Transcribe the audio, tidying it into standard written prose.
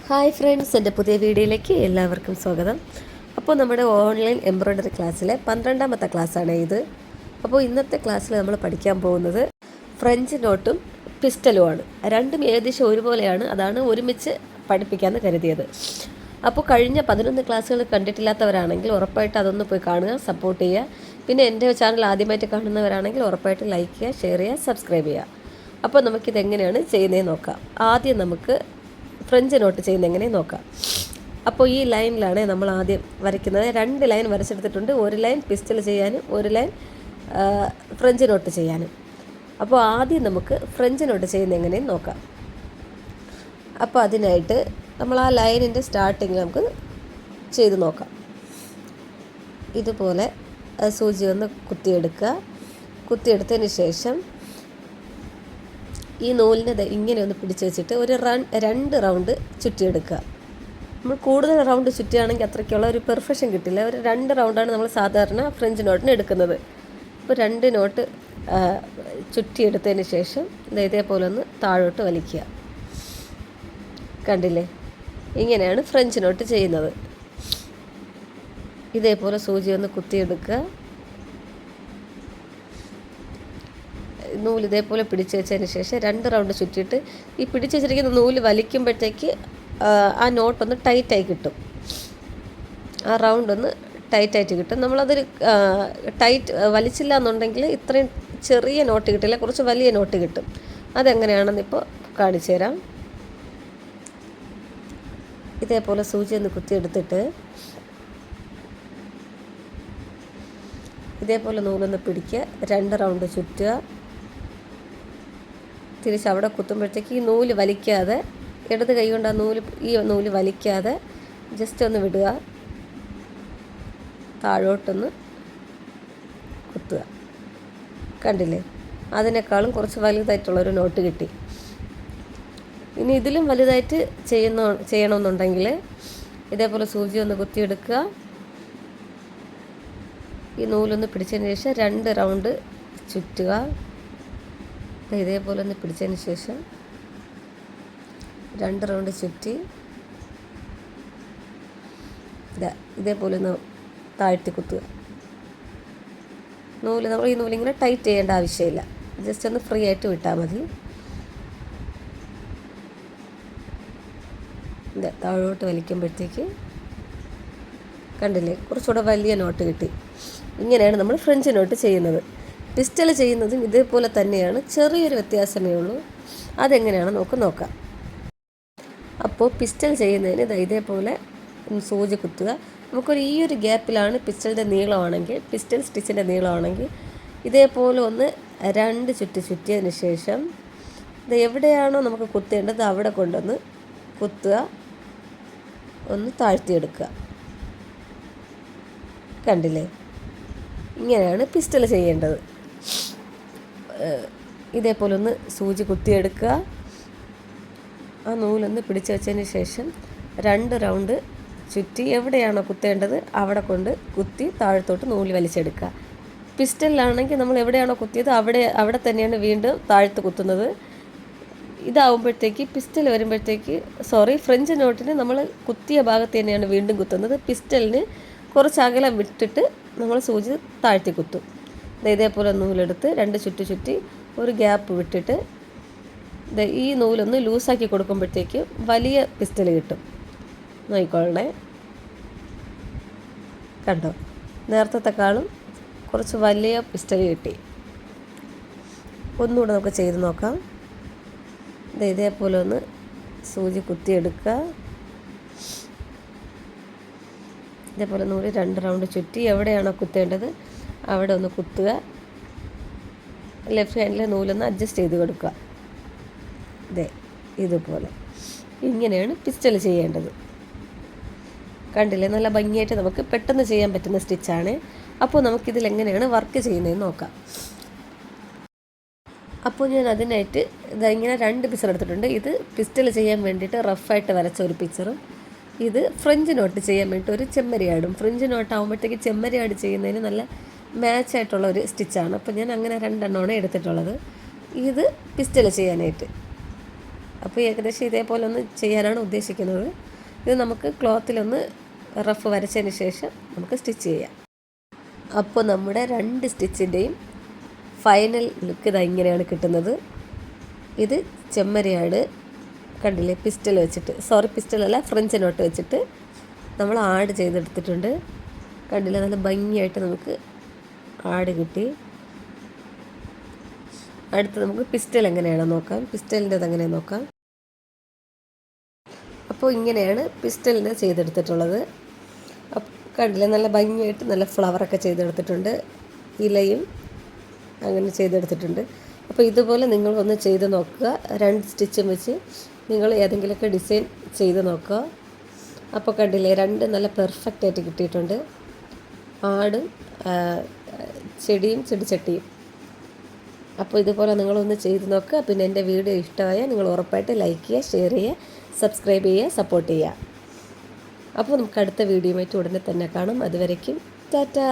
Hi friends, എൻ്റെ പുതിയ വീഡിയോയിലേക്ക് എല്ലാവർക്കും സ്വാഗതം. അപ്പോൾ നമ്മുടെ ഓൺലൈൻ എംബ്രോയ്ഡറി ക്ലാസ്സിലെ 12ാമത്തെ ക്ലാസ്സാണ് ഇത്. അപ്പോൾ ഇന്നത്തെ ക്ലാസ്സിൽ നമ്മൾ പഠിക്കാൻ പോകുന്നത് ഫ്രഞ്ച് നോട്ടും പിസ്റ്റലുമാണ്. രണ്ടും ഏകദേശം ഒരുപോലെയാണ്, അതാണ് ഒരുമിച്ച് പഠിപ്പിക്കാമെന്ന് കരുതിയത്. അപ്പോൾ കഴിഞ്ഞ 11 ക്ലാസ്സുകൾ കണ്ടിട്ടില്ലാത്തവരാണെങ്കിൽ ഉറപ്പായിട്ട് അതൊന്ന് പോയി കാണുക, സപ്പോർട്ട് ചെയ്യുക. പിന്നെ എൻ്റെ ചാനൽ ആദ്യമായിട്ട് കാണുന്നവരാണെങ്കിൽ ഉറപ്പായിട്ട് ലൈക്ക് ചെയ്യുക, ഷെയർ ചെയ്യുക, സബ്സ്ക്രൈബ് ചെയ്യുക. അപ്പോൾ നമുക്കിതെങ്ങനെയാണ് ചെയ്യുന്നതെന്ന് നോക്കാം. ആദ്യം നമുക്ക് ഫ്രഞ്ച് നോട്ട് ചെയ്യുന്നത് എങ്ങനെ നോക്കാം. അപ്പോൾ ഈ ലൈനിലാണ് നമ്മൾ ആദ്യം വരയ്ക്കുന്നത്. 2 ലൈൻ വരച്ചെടുത്തിട്ടുണ്ട്. ഒരു ലൈൻ പിസ്റ്റൽ ചെയ്യാനും ഒരു ലൈൻ ഫ്രഞ്ച് നോട്ട് ചെയ്യാനും. അപ്പോൾ ആദ്യം നമുക്ക് ഫ്രഞ്ച് നോട്ട് ചെയ്യുന്നത് എങ്ങനെയെന്ന് നോക്കാം. അപ്പോൾ അതിനായിട്ട് നമ്മൾ ആ ലൈനിൻ്റെ സ്റ്റാർട്ടിങ്ങിൽ നമുക്ക് ചെയ്ത് നോക്കാം. ഇതുപോലെ സൂചി ഒന്ന് കുത്തിയെടുത്തതിന് ശേഷം ഈ നൂലിനെ ഇങ്ങനെ ഒന്ന് പിടിച്ച് വെച്ചിട്ട് ഒരു 2 റൗണ്ട് ചുറ്റിയെടുക്കുക. നമ്മൾ കൂടുതൽ റൗണ്ട് ചുറ്റുകയാണെങ്കിൽ അത്രയ്ക്കുള്ള ഒരു പെർഫെക്ഷൻ കിട്ടില്ല. ഒരു 2 റൗണ്ടാണ് നമ്മൾ സാധാരണ ഫ്രഞ്ച് നോട്ടിന് എടുക്കുന്നത്. അപ്പോൾ 2 നോട്ട് ചുറ്റിയെടുത്തതിന് ശേഷം ഇതേപോലെ ഒന്ന് താഴോട്ട് വലിക്കുക. കണ്ടില്ലേ? ഇങ്ങനെയാണ് ഫ്രഞ്ച് നോട്ട് ചെയ്യുന്നത്. ഇതേപോലെ സൂചി ഒന്ന് കുത്തിയെടുക്കുക. നൂല് ഇതേപോലെ പിടിച്ച് വെച്ചതിന് ശേഷം 2 റൗണ്ട് ചുറ്റിയിട്ട് ഈ പിടിച്ച് വെച്ചിരിക്കുന്ന നൂല് വലിക്കുമ്പോഴത്തേക്ക് ആ നോട്ടൊന്ന് ടൈറ്റായി കിട്ടും. ആ റൗണ്ട് ഒന്ന് ടൈറ്റായിട്ട് കിട്ടും. നമ്മളതൊരു ടൈറ്റ് വലിച്ചില്ല എന്നുണ്ടെങ്കിൽ ഇത്രയും ചെറിയ നോട്ട് കിട്ടില്ല, കുറച്ച് വലിയ നോട്ട് കിട്ടും. അതെങ്ങനെയാണെന്ന് ഇപ്പോൾ കാണിച്ചു തരാം. ഇതേപോലെ സൂചി ഒന്ന് കുത്തിയെടുത്തിട്ട് ഇതേപോലെ നൂലൊന്ന് പിടിക്കുക, 2 റൗണ്ട് ചുറ്റുക. തിരിച്ച് അവിടെ കുത്തുമ്പോഴത്തേക്ക് ഈ നൂല് വലിക്കാതെ, ഇടത് കൈ കൊണ്ട് ഈ നൂല് വലിക്കാതെ ജസ്റ്റ് ഒന്ന് വിടുക, താഴോട്ടൊന്ന് കുത്തുക. കണ്ടില്ലേ? അതിനേക്കാളും കുറച്ച് വലുതായിട്ടുള്ളൊരു നോട്ട് കിട്ടി. ഇനി ഇതിലും വലുതായിട്ട് ചെയ്യണമെന്നുണ്ടെങ്കിൽ ഇതേപോലെ സൂചി ഒന്ന് കുത്തിയെടുക്കുക. ഈ നൂലൊന്ന് പിടിച്ചതിന് ശേഷം 2 റൗണ്ട് ചുറ്റുക. ഇതേപോലെ ഒന്ന് പിടിച്ചതിന് ശേഷം 2 റൗണ്ട് ചുറ്റി ഇതേപോലെ ഒന്ന് താഴ്ത്തി കുത്തുക. നമ്മൾ ഈ നൂലിങ്ങനെ ടൈറ്റ് ചെയ്യേണ്ട ആവശ്യമില്ല, ജസ്റ്റ് ഒന്ന് ഫ്രീ ആയിട്ട് വിട്ടാൽ മതി. താഴോട്ട് വലിക്കുമ്പോഴത്തേക്ക് കണ്ടില്ലേ, കുറച്ചുകൂടെ വലിയ നോട്ട് കിട്ടി. ഇങ്ങനെയാണ് നമ്മൾ ഫ്രഞ്ച് നോട്ട് ചെയ്യുന്നത്. പിസ്റ്റൽ ചെയ്യുന്നതും ഇതേപോലെ തന്നെയാണ്, ചെറിയൊരു വ്യത്യാസമേ ഉള്ളൂ. അതെങ്ങനെയാണ് നമുക്ക് നോക്കാം. അപ്പോൾ പിസ്റ്റൽ ചെയ്യുന്നതിന് ഇതേപോലെ സൂചി കുത്തുക. നമുക്കൊരു ഈ ഒരു ഗ്യാപ്പിലാണ് പിസ്റ്റലിൻ്റെ നീളമാണെങ്കിൽ, പിസ്റ്റൽ സ്റ്റിച്ചിൻ്റെ നീളമാണെങ്കിൽ ഇതേപോലെ ഒന്ന് 2 ചുറ്റിയതിന് ശേഷം ഇത് എവിടെയാണോ നമുക്ക് കുത്തേണ്ടത് അവിടെ കൊണ്ടൊന്ന് കുത്തുക, ഒന്ന് താഴ്ത്തിയെടുക്കുക. കണ്ടില്ലേ? ഇങ്ങനെയാണ് പിസ്റ്റൽ ചെയ്യേണ്ടത്. ഇതേപോലെ ഒന്ന് സൂചി കുത്തിയെടുക്കുക. ആ നൂലൊന്ന് പിടിച്ച് വെച്ചതിന് ശേഷം 2 റൗണ്ട് ചുറ്റി എവിടെയാണോ കുത്തേണ്ടത് അവിടെ കൊണ്ട് കുത്തി താഴത്തോട്ട് നൂല് വലിച്ചെടുക്കുക. പിസ്റ്റലിലാണെങ്കിൽ നമ്മൾ എവിടെയാണോ കുത്തിയത് അവിടെ തന്നെയാണ് വീണ്ടും താഴ്ത്ത് കുത്തുന്നത്. ഇതാവുമ്പോഴത്തേക്ക് പിസ്റ്റൽ വരുമ്പോഴത്തേക്ക് ഫ്രഞ്ച് നോട്ടിന് നമ്മൾ കുത്തിയ ഭാഗത്ത് തന്നെയാണ് വീണ്ടും കുത്തുന്നത്. പിസ്റ്റലിന് കുറച്ച് അകലം വിട്ടിട്ട് നമ്മൾ സൂചി താഴ്ത്തി കുത്തും. ഇതേപോലെ നൂലെടുത്ത് 2 ചുറ്റി ഒരു ഗ്യാപ്പ് വിട്ടിട്ട് ഈ നൂലൊന്ന് ലൂസാക്കി കൊടുക്കുമ്പോഴത്തേക്ക് വലിയ പിസ്റ്റൽ കിട്ടും. നോക്കിക്കൊള്ളണേ. കണ്ടോ? നേരത്തെക്കാളും കുറച്ച് വലിയ പിസ്റ്റൽ കിട്ടി. ഒന്നുകൂടെ നമുക്ക് ചെയ്ത് നോക്കാം. ഇതേപോലെ ഒന്ന് സൂചി കുത്തിയെടുക്കുക. ഇതേപോലെ നൂല് 2 റൗണ്ട് ചുറ്റി എവിടെയാണോ കുത്തേണ്ടത് അവിടെ ഒന്ന് കുത്തുക. ലെഫ്റ്റ് ഹാൻഡിലെ നൂലൊന്ന് അഡ്ജസ്റ്റ് ചെയ്ത് കൊടുക്കുക. ഇതുപോലെ. ഇങ്ങനെയാണ് പിസ്റ്റൽ ചെയ്യേണ്ടത്. കണ്ടില്ലേ? നല്ല ഭംഗിയായിട്ട് നമുക്ക് പെട്ടെന്ന് ചെയ്യാൻ പറ്റുന്ന സ്റ്റിച്ചാണ്. അപ്പോൾ നമുക്കിതിൽ എങ്ങനെയാണ് വർക്ക് ചെയ്യുന്നതെന്ന് നോക്കാം. അപ്പോൾ ഞാൻ അതിനായിട്ട് ഇങ്ങനെ 2 പിക്ചർ എടുത്തിട്ടുണ്ട്. ഇത് പിസ്റ്റൽ ചെയ്യാൻ വേണ്ടിയിട്ട് റഫായിട്ട് വരച്ച ഒരു പിക്ചറും, ഇത് ഫ്രഞ്ച് നോട്ട് ചെയ്യാൻ വേണ്ടിയിട്ട് ഒരു ചെമ്മരിയാടും. ഫ്രഞ്ച് നോട്ട് ആകുമ്പോഴത്തേക്ക് ചെമ്മരിയാട് ചെയ്യുന്നതിന് നല്ല മാച്ചായിട്ടുള്ള ഒരു സ്റ്റിച്ചാണ്. അപ്പോൾ ഞാൻ അങ്ങനെ 2 എണ്ണമാണ് എടുത്തിട്ടുള്ളത്. ഇത് പിസ്റ്റൽ ചെയ്യാനായിട്ട്. അപ്പോൾ ഏകദേശം ഇതേപോലെ ഒന്ന് ചെയ്യാനാണ് ഉദ്ദേശിക്കുന്നത്. ഇത് നമുക്ക് ക്ലോത്തിലൊന്ന് റഫ് വരച്ചതിന് ശേഷം നമുക്ക് സ്റ്റിച്ച് ചെയ്യാം. അപ്പോൾ നമ്മുടെ 2 സ്റ്റിച്ചിൻ്റെയും ഫൈനൽ ലുക്ക് ഇതാ ഇങ്ങനെയാണ് കിട്ടുന്നത്. ഇത് ചെമ്മരിയാട് കണ്ടില്ലേ, പിസ്റ്റലല്ല ഫ്രഞ്ച് നോട്ട് വെച്ചിട്ട് നമ്മൾ ആഡ് ചെയ്തെടുത്തിട്ടുണ്ട്. കണ്ടില്ലേ, നല്ല ഭംഗിയായിട്ട് നമുക്ക് ആഡ് കിട്ടി. അടുത്ത് നമുക്ക് പിസ്റ്റൽ എങ്ങനെയാണെന്ന് നോക്കാം. പിസ്റ്റലിൻ്റെത് എങ്ങനെയാണെന്ന് നോക്കാം. അപ്പോൾ ഇങ്ങനെയാണ് പിസ്റ്റലിൻ്റെ ചെയ്തെടുത്തിട്ടുള്ളത്. കണ്ടില്ലേ, നല്ല ഭംഗിയായിട്ട് നല്ല ഫ്ലവറൊക്കെ ചെയ്തെടുത്തിട്ടുണ്ട്. ഇലയും അങ്ങനെ ചെയ്തെടുത്തിട്ടുണ്ട്. അപ്പോൾ ഇതുപോലെ നിങ്ങളൊന്ന് ചെയ്ത് നോക്കുക. 2 സ്റ്റിച്ചും വെച്ച് നിങ്ങൾ ഏതെങ്കിലുമൊക്കെ ഡിസൈൻ ചെയ്ത് നോക്കുക. അപ്പോൾ കണ്ടില്ലേ, 2 നല്ല പെർഫെക്റ്റായിട്ട് കിട്ടിയിട്ടുണ്ട്. ആടും ചെടിയും ചെടിച്ചട്ടിയും. അപ്പോൾ ഇതുപോലെ നിങ്ങളൊന്ന് ചെയ്ത് നോക്കുക. പിന്നെ എൻ്റെ വീഡിയോ ഇഷ്ടമായാൽ നിങ്ങൾ ഉറപ്പായിട്ട് ലൈക്ക് ചെയ്യുക, ഷെയർ ചെയ്യുക, സബ്സ്ക്രൈബ് ചെയ്യുക, സപ്പോർട്ട് ചെയ്യുക. അപ്പോൾ നമുക്ക് അടുത്ത വീഡിയോയുമായിട്ട് ഉടനെ തന്നെ കാണാം. അതുവരേക്കും ടാറ്റാ.